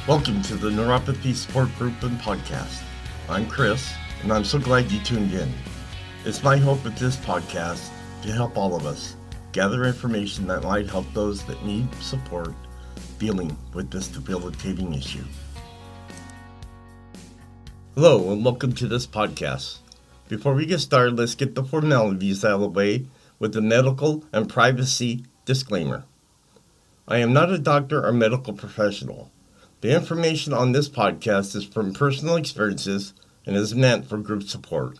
Welcome to the Neuropathy Support Group and Podcast. I'm Chris, and I'm so glad you tuned in. It's my hope with this podcast to help all of us gather information that might help those that need support dealing with this debilitating issue. Hello, and welcome to this podcast. Before we get started, let's get the formalities out of the way with the medical and privacy disclaimer. I am not a doctor or medical professional. The information on this podcast is from personal experiences and is meant for group support.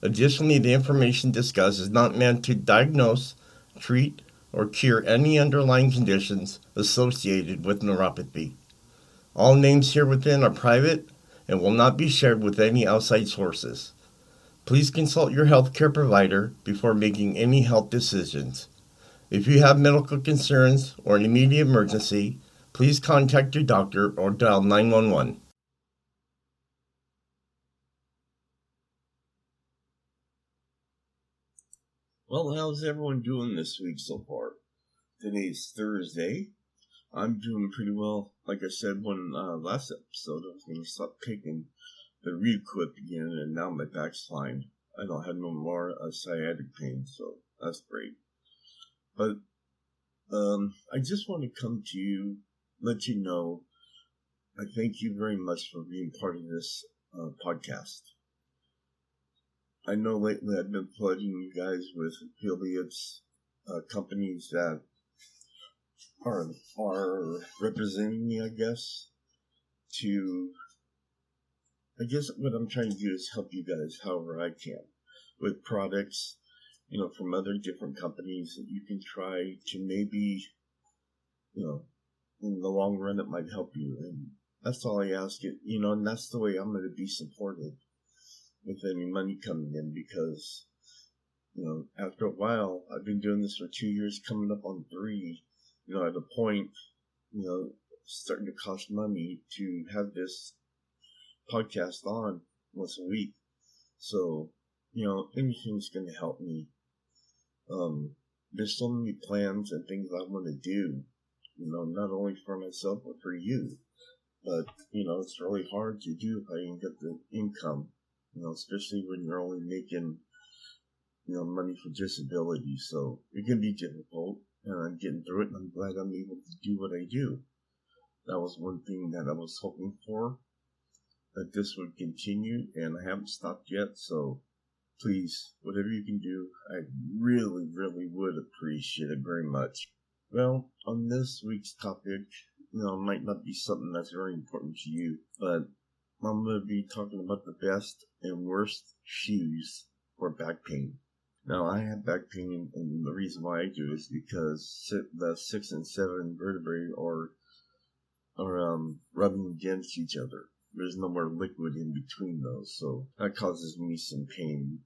Additionally, the information discussed is not meant to diagnose, treat, or cure any underlying conditions associated with neuropathy. All names here within are private and will not be shared with any outside sources. Please consult your healthcare provider before making any health decisions. If you have medical concerns or an immediate emergency, please contact your doctor or dial 911. Well, how's everyone doing this week so far? Today's Thursday. I'm doing pretty well. Like I said when last episode, I was going to stop taking the Requip again, and now my back's fine. I don't have no more sciatic pain, so that's great. But I just want to come to you, let you know, I thank you very much for being part of this podcast. I know lately I've been flooding you guys with affiliates, companies that are representing me, I guess what I'm trying to do is help you guys however I can with products, from other different companies that you can try to maybe, in the long run it might help you. And that's all I ask it, and that's the way I'm going to be supported with any money coming in, because, after a while, I've been doing this for 2 years, coming up on 3, at a point, starting to cost money to have this podcast on once a week. So, anything's going to help me. There's so many plans and things I want to do, not only for myself, but for you. But, it's really hard to do if I ain't get the income, especially when you're only making, money for disability. So it can be difficult, and I'm getting through it, and I'm glad I'm able to do what I do. That was one thing that I was hoping for, that this would continue, and I haven't stopped yet. So please, whatever you can do, I really, really would appreciate it very much. Well, on this week's topic, it might not be something that's very important to you, but I'm going to be talking about the best and worst shoes for back pain. Now, I have back pain, and the reason why I do is because the 6 and 7 vertebrae are rubbing against each other. There's no more liquid in between those, so that causes me some pain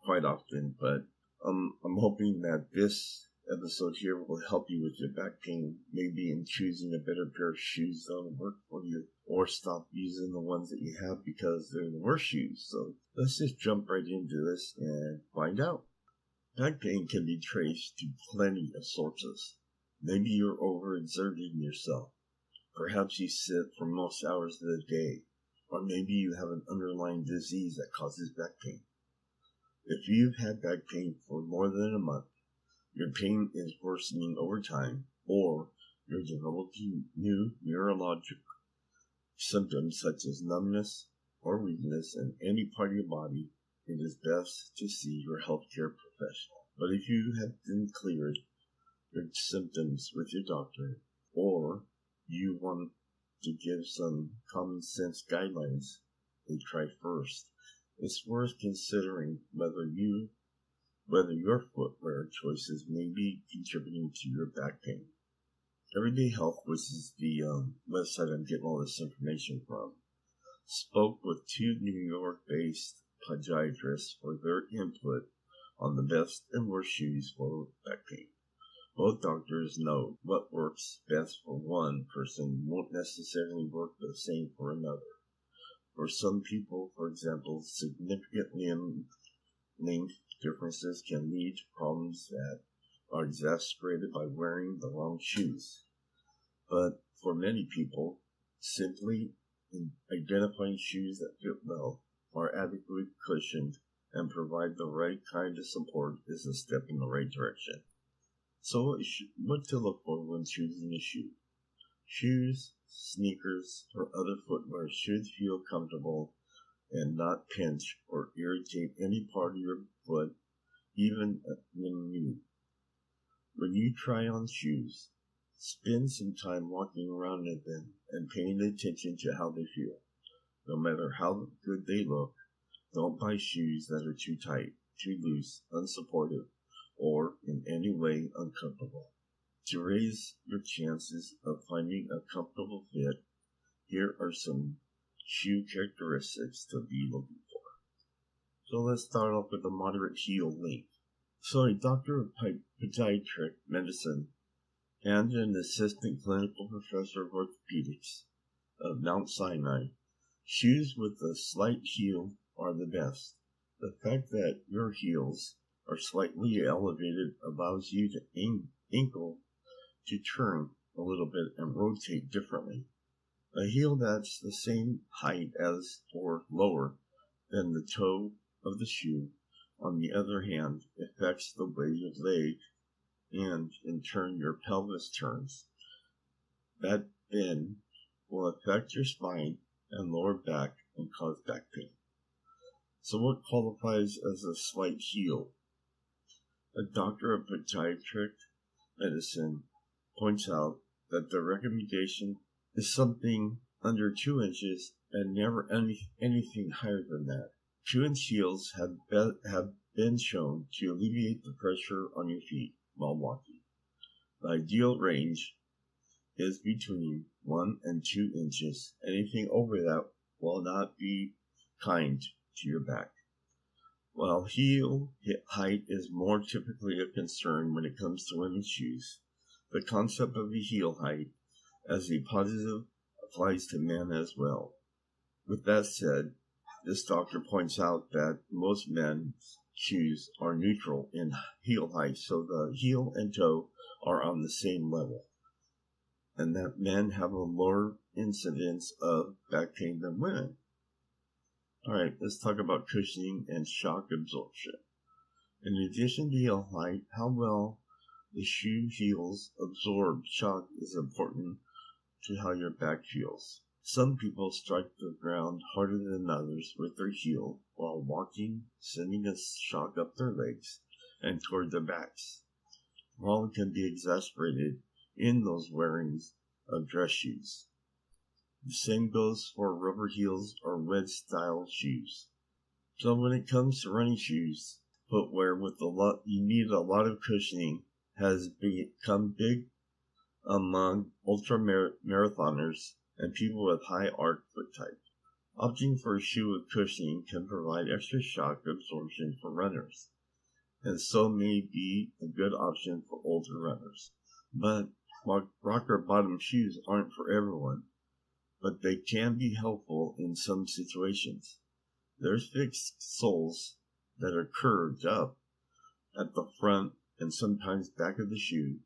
quite often. But I'm hoping that this episode here will help you with your back pain, maybe in choosing a better pair of shoes that'll work for you, or stop using the ones that you have because they're the worst shoes. So let's just jump right into this and find out. Back pain can be traced to plenty of sources. Maybe you're overexerting yourself. Perhaps you sit for most hours of the day, or maybe you have an underlying disease that causes back pain. If you've had back pain for more than a month, your pain is worsening over time, or you're developing new neurologic symptoms such as numbness or weakness in any part of your body, it is best to see your healthcare professional. But if you have been cleared your symptoms with your doctor, or you want to give some common sense guidelines they try first, it's worth considering whether your footwear choices may be contributing to your back pain. Everyday Health, which is the website I'm getting all this information from, spoke with 2 New York-based podiatrists for their input on the best and worst shoes for back pain. Both doctors know what works best for one person won't necessarily work the same for another. For some people, for example, significant limb length differences can lead to problems that are exacerbated by wearing the wrong shoes. But for many people, Simply in identifying shoes that fit well, are adequately cushioned, and provide the right kind of support is a step in the right direction. So what to look for when choosing a shoe? Shoes, sneakers, or other footwear should feel comfortable and not pinch or irritate any part of your foot, even when new. When you try on shoes, spend some time walking around in them and paying attention to how they feel. No matter how good they look, don't buy shoes that are too tight, too loose, unsupportive, or in any way uncomfortable. To raise your chances of finding a comfortable fit, here are some shoe characteristics to be looking for. So let's start off with a moderate heel length. So a doctor of pediatric medicine and an assistant clinical professor of orthopedics of Mount Sinai, shoes with a slight heel are the best. The fact that your heels are slightly elevated allows you to ankle to turn a little bit and rotate differently. A heel that's the same height as or lower than the toe of the shoe, on the other hand, affects the way your leg and, in turn, your pelvis turns. That then will affect your spine and lower back and cause back pain. So what qualifies as a slight heel? A doctor of pediatric medicine points out that the recommendation is something under 2 inches and never anything higher than that. 2-inch heels have been shown to alleviate the pressure on your feet while walking. The ideal range is between 1 and 2 inches. Anything over that will not be kind to your back. While heel height is more typically a concern when it comes to women's shoes, the concept of a heel height as a positive applies to men as well. With that said, this doctor points out that most men's shoes are neutral in heel height, so the heel and toe are on the same level, and that men have a lower incidence of back pain than women. Alright, let's talk about cushioning and shock absorption. In addition to heel height, how well the shoe heels absorb shock is important to how your back feels. Some people strike the ground harder than others with their heel while walking, sending a shock up their legs and toward their backs. Problem can be exacerbated in those wearing of dress shoes. The same goes for rubber heels or wedge-style shoes. So when it comes to running shoes, footwear with you need a lot of cushioning has become big among ultra-marathoners and people with high arch foot type. Opting for a shoe with cushioning can provide extra shock absorption for runners, and so may be a good option for older runners. But rocker bottom shoes aren't for everyone, but they can be helpful in some situations. There's fixed soles that are curved up at the front and sometimes back of the shoe,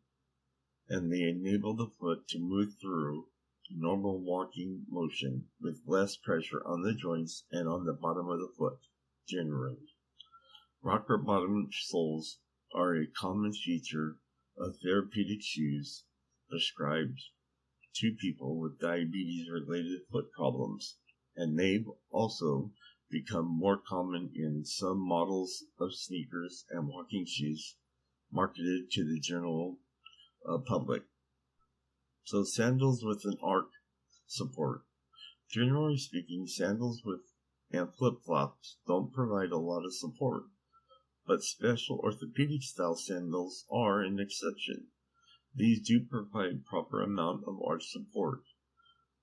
and they enable the foot to move through normal walking motion with less pressure on the joints and on the bottom of the foot, generally. Rocker bottom soles are a common feature of therapeutic shoes prescribed to people with diabetes-related foot problems, and they've also become more common in some models of sneakers and walking shoes marketed to the general public. So sandals with an arch support. Generally speaking, sandals and flip-flops don't provide a lot of support, but special orthopedic style sandals are an exception. These do provide proper amount of arch support.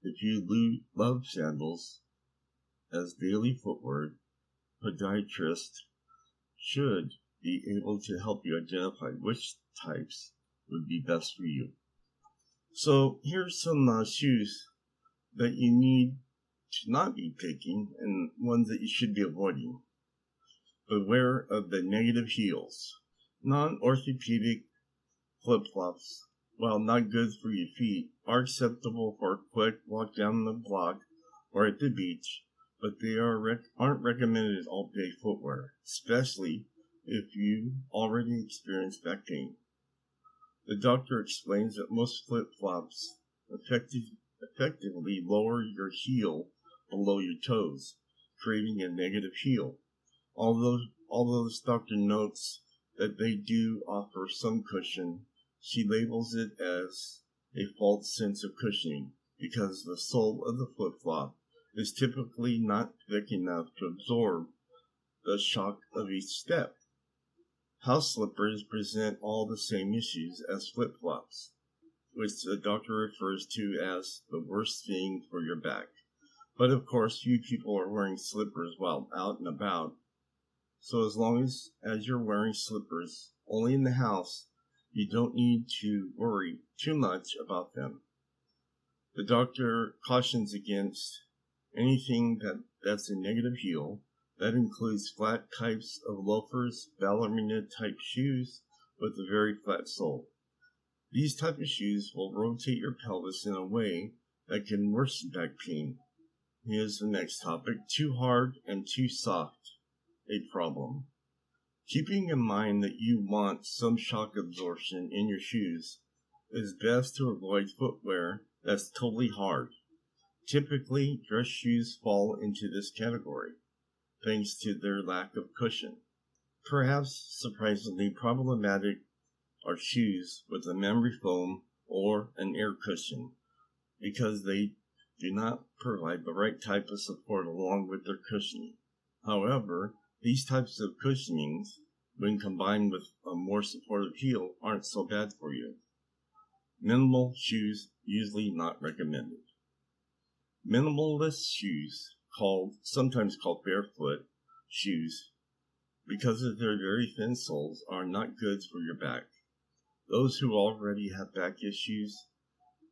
If you love sandals as daily footwear, podiatrists should be able to help you identify which types would be best for you. So here's some shoes that you need to not be picking and ones that you should be avoiding. Beware of the negative heels. Non-orthopedic flip-flops while not good for your feet, are acceptable for a quick walk down the block or at the beach, but they aren't recommended all-day footwear, especially if you already experience back pain. The doctor explains that most flip-flops effectively lower your heel below your toes, creating a negative heel. Although this doctor notes that they do offer some cushion, she labels it as a false sense of cushioning because the sole of the flip-flop is typically not thick enough to absorb the shock of each step. House slippers present all the same issues as flip-flops, which the doctor refers to as the worst thing for your back. But of course, few people are wearing slippers while out and about, so as long as you're wearing slippers only in the house, you don't need to worry too much about them. The doctor cautions against anything that's a negative heel. That includes flat types of loafers, ballerina type shoes with a very flat sole. These type of shoes will rotate your pelvis in a way that can worsen back pain. Here's the next topic: too hard and too soft, a problem. Keeping in mind that you want some shock absorption in your shoes, it is best to avoid footwear that's totally hard. Typically, dress shoes fall into this category, thanks to their lack of cushion. Perhaps surprisingly problematic are shoes with a memory foam or an air cushion, because they do not provide the right type of support along with their cushioning. However, these types of cushionings, when combined with a more supportive heel, aren't so bad for you. Minimal shoes usually not recommended. Minimalist shoes, sometimes called barefoot shoes, because of their very thin soles, are not good for your back. Those who already have back issues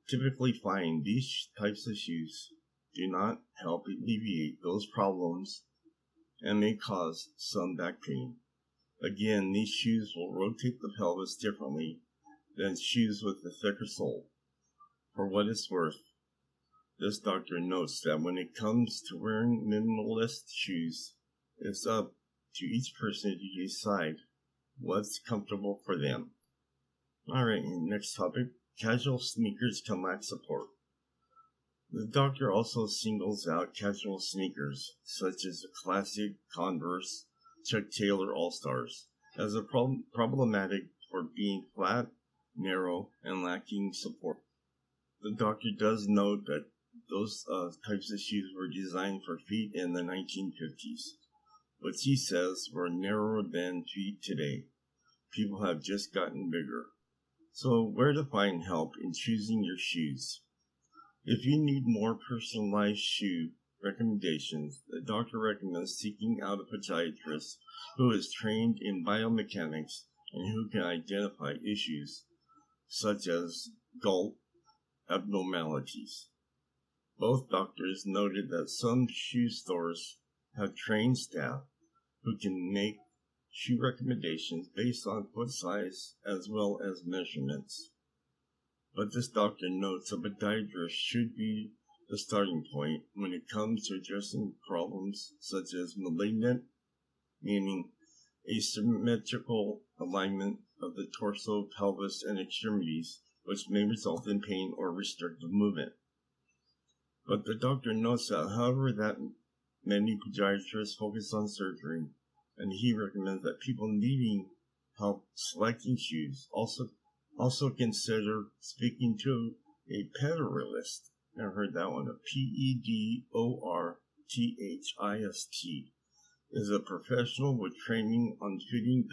typically find these types of shoes do not help alleviate those problems and may cause some back pain. Again, these shoes will rotate the pelvis differently than shoes with a thicker sole. For what it's worth, this doctor notes that when it comes to wearing minimalist shoes, it's up to each person to decide what's comfortable for them. Alright, next topic: casual sneakers can lack support. The doctor also singles out casual sneakers, such as the classic Converse Chuck Taylor All-Stars, as a problematic for being flat, narrow, and lacking support. The doctor does note that those types of shoes were designed for feet in the 1950s, which he says were narrower than feet today. People have just gotten bigger. So where to find help in choosing your shoes? If you need more personalized shoe recommendations, the doctor recommends seeking out a podiatrist who is trained in biomechanics and who can identify issues such as gait abnormalities. Both doctors noted that some shoe stores have trained staff who can make shoe recommendations based on foot size as well as measurements. But this doctor notes a podiatrist should be the starting point when it comes to addressing problems such as malignant, meaning asymmetrical alignment of the torso, pelvis, and extremities, which may result in pain or restrictive movement. But the doctor notes that, however, that many podiatrists focus on surgery, and he recommends that people needing help selecting shoes also consider speaking to a pedoralist. Never heard that one. A pedorthist is a professional with training on fitting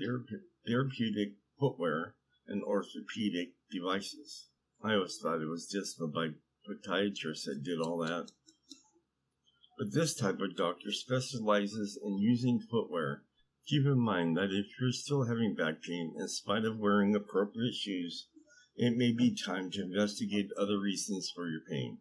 therapeutic footwear and orthopedic devices. I always thought it was just the podiatrist that did all that. But this type of doctor specializes in using footwear. Keep in mind that if you're still having back pain in spite of wearing appropriate shoes, it may be time to investigate other reasons for your pain.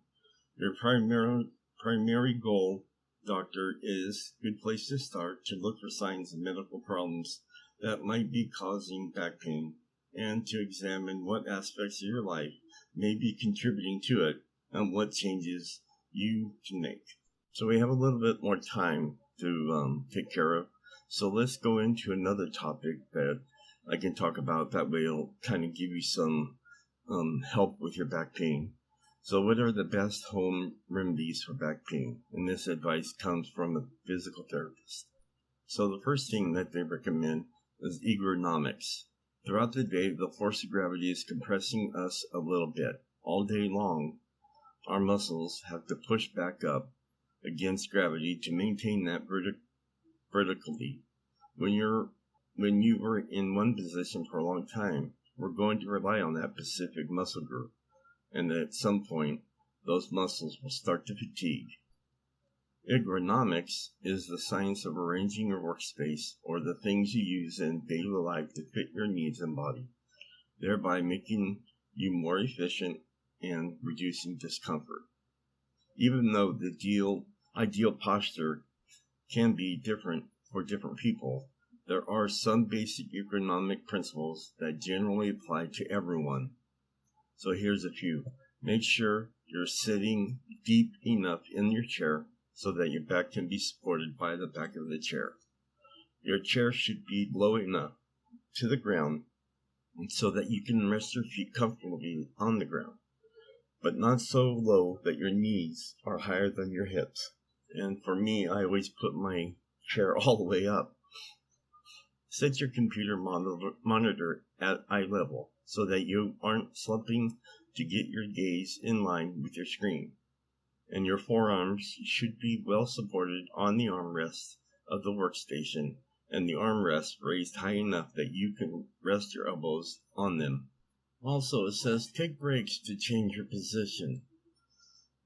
Your primary goal, doctor, is a good place to start to look for signs of medical problems that might be causing back pain and to examine what aspects of your life may be contributing to it and what changes you can make. So we have a little bit more time to take care of. So let's go into another topic that I can talk about. That way it'll kind of give you some help with your back pain. So what are the best home remedies for back pain? And this advice comes from a physical therapist. So the first thing that they recommend is ergonomics. Throughout the day, the force of gravity is compressing us a little bit. All day long, our muscles have to push back up against gravity to maintain that vertically. When you were in one position for a long time, we're going to rely on that specific muscle group, and at some point, those muscles will start to fatigue. Ergonomics is the science of arranging your workspace or the things you use in daily life to fit your needs and body, thereby making you more efficient and reducing discomfort. Even though the ideal posture can be different for different people, there are some basic ergonomic principles that generally apply to everyone. So here's a few. Make sure you're sitting deep enough in your chair so that your back can be supported by the back of the chair. Your chair should be low enough to the ground so that you can rest your feet comfortably on the ground, but not so low that your knees are higher than your hips. And for me, I always put my chair all the way up. Set your computer monitor at eye level so that you aren't slumping to get your gaze in line with your screen. And your forearms should be well supported on the armrest of the workstation, and the armrest raised high enough that you can rest your elbows on them. Also, it says take breaks to change your position.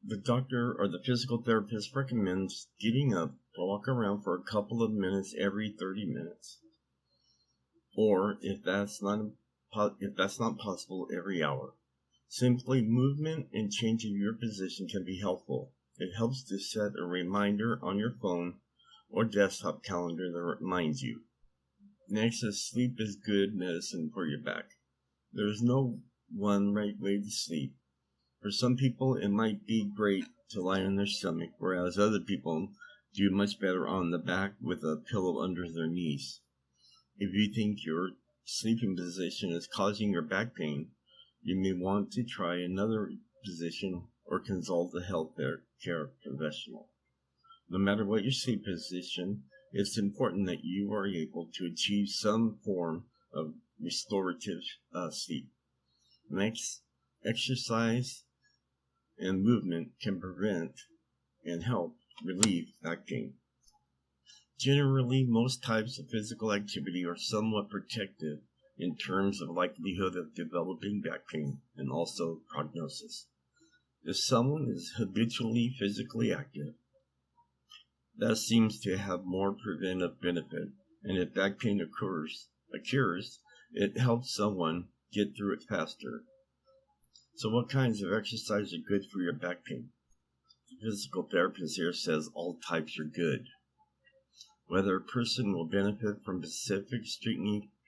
The doctor or the physical therapist recommends getting up to walk around for a couple of minutes every 30 minutes. Or if that's not possible, every hour. Simply movement and changing your position can be helpful. It helps to set a reminder on your phone or desktop calendar that reminds you. Next is sleep is good medicine for your back. There is no one right way to sleep. For some people, it might be great to lie on their stomach, whereas other people do much better on the back with a pillow under their knees. If you think your sleeping position is causing your back pain, you may want to try another position or consult a health care professional. No matter what your sleep position, it's important that you are able to achieve some form of restorative sleep. Next, exercise and movement can prevent and help relieve back pain. Generally, most types of physical activity are somewhat protective in terms of likelihood of developing back pain and also prognosis. If someone is habitually physically active, that seems to have more preventive benefit, and if back pain occurs, it helps someone get through it faster. So what kinds of exercise are good for your back pain? The physical therapist here says all types are good. Whether a person will benefit from specific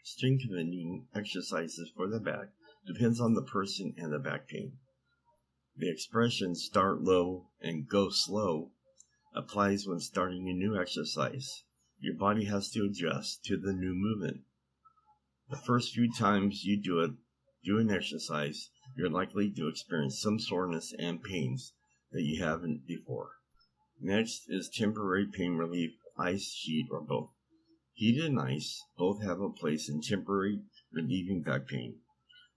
strengthening exercises for the back depends on the person and the back pain. The expression start low and go slow applies when starting a new exercise. Your body has to adjust to the new movement. The first few times you do an exercise, you're likely to experience some soreness and pains that you haven't before. Next is temporary pain relief, ice, heat, or both. Heat and ice both have a place in temporary relieving back pain.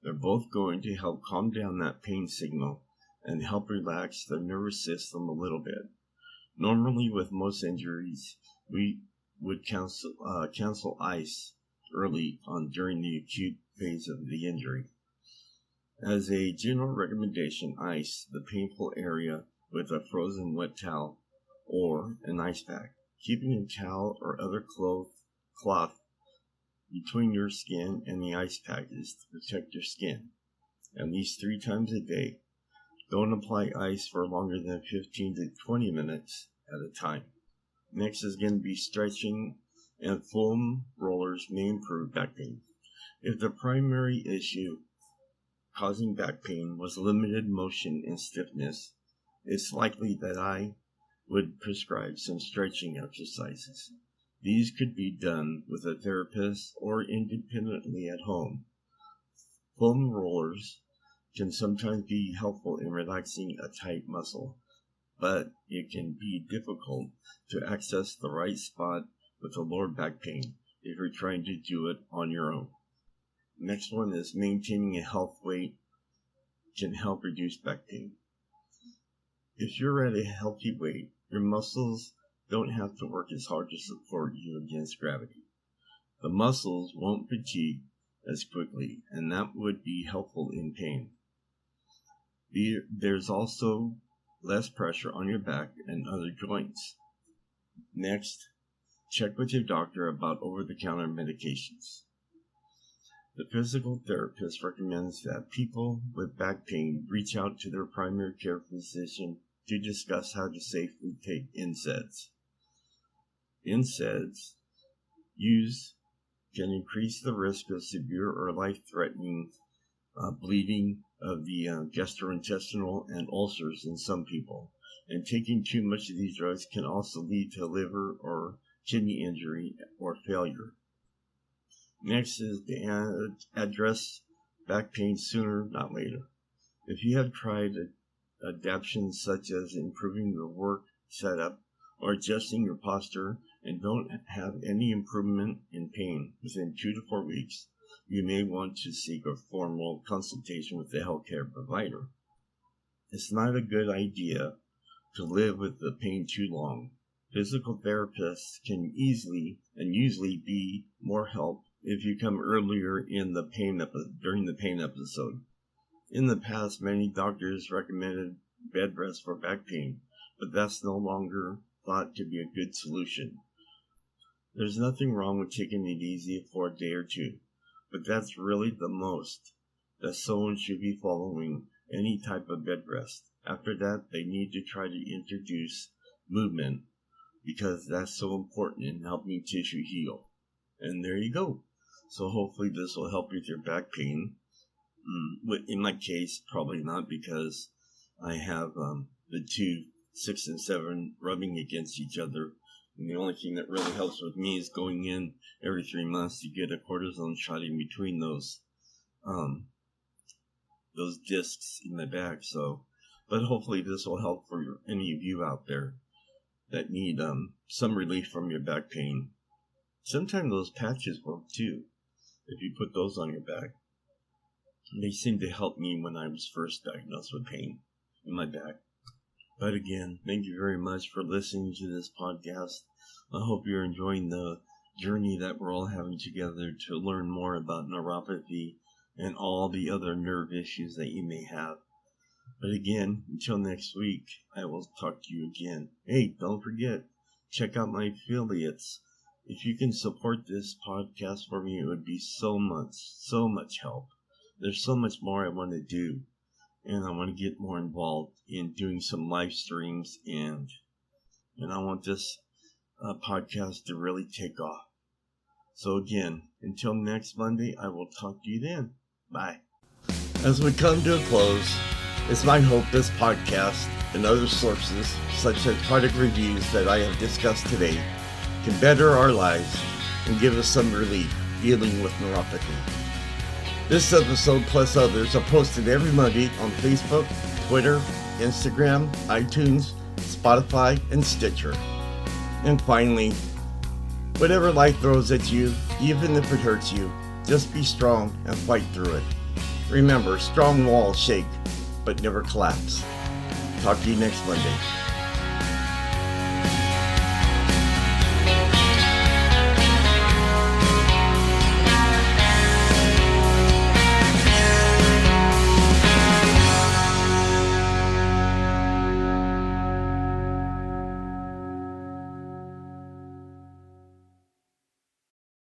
They're both going to help calm down that pain signal and help relax the nervous system a little bit. Normally, with most injuries, we would cancel ice early on during the acute phase of the injury. As a general recommendation, ice the painful area with a frozen wet towel or an ice pack. Keeping a towel or other cloth between your skin and the ice pack is to protect your skin at least 3 times a day. Don't apply ice for longer than 15 to 20 minutes at a time. Next is going to be stretching, and foam rollers may improve back pain. If the primary issue causing back pain was limited motion and stiffness, it's likely that I would prescribe some stretching exercises. These could be done with a therapist or independently at home. Foam rollers can sometimes be helpful in relaxing a tight muscle, but it can be difficult to access the right spot with a lower back pain if you're trying to do it on your own. Next one is maintaining a health weight can help reduce back pain. If you're at a healthy weight, your muscles don't have to work as hard to support you against gravity. The muscles won't fatigue as quickly, and that would be helpful in pain. There's also less pressure on your back and other joints. Next, check with your doctor about over-the-counter medications. The physical therapist recommends that people with back pain reach out to their primary care physician to discuss how to safely take NSAIDs. NSAIDs used can increase the risk of severe or life-threatening bleeding of the gastrointestinal and ulcers in some people, and taking too much of these drugs can also lead to liver or kidney injury or failure. Next is to address back pain sooner, not later. If you have tried adaptations such as improving your work setup or adjusting your posture and don't have any improvement in pain within 2 to 4 weeks, you may want to seek a formal consultation with a healthcare provider. It's not a good idea to live with the pain too long. Physical therapists can usually be more help if you come earlier in the during the pain episode. In the past, many doctors recommended bed rest for back pain, but that's no longer thought to be a good solution. There's nothing wrong with taking it easy for a day or two, but that's really the most that someone should be following any type of bed rest. After that, they need to try to introduce movement because that's so important in helping tissue heal. And there you go. So hopefully this will help with your back pain. In my case, probably not, because I have the 2, 6, and 7 rubbing against each other. And the only thing that really helps with me is going in every 3 months to get a cortisone shot in between those discs in my back. So, but hopefully this will help for any of you out there that need some relief from your back pain. Sometimes those patches work too, if you put those on your back. They seem to help me when I was first diagnosed with pain in my back. But again, thank you very much for listening to this podcast. I hope you're enjoying the journey that we're all having together to learn more about neuropathy and all the other nerve issues that you may have. But again, until next week, I will talk to you again. Hey, don't forget, check out my affiliates. If you can support this podcast for me, it would be so much help. There's so much more I want to do, and I want to get more involved in doing some live streams, and I want this podcast to really take off. So again, until next Monday, I will talk to you then. Bye. As we come to a close, it's my hope this podcast and other sources, such as product reviews that I have discussed today, can better our lives and give us some relief dealing with neuropathy. This episode plus others are posted every Monday on Facebook, Twitter, Instagram, iTunes, Spotify, and Stitcher. And finally, whatever life throws at you, even if it hurts you, just be strong and fight through it. Remember, strong walls shake, but never collapse. Talk to you next Monday.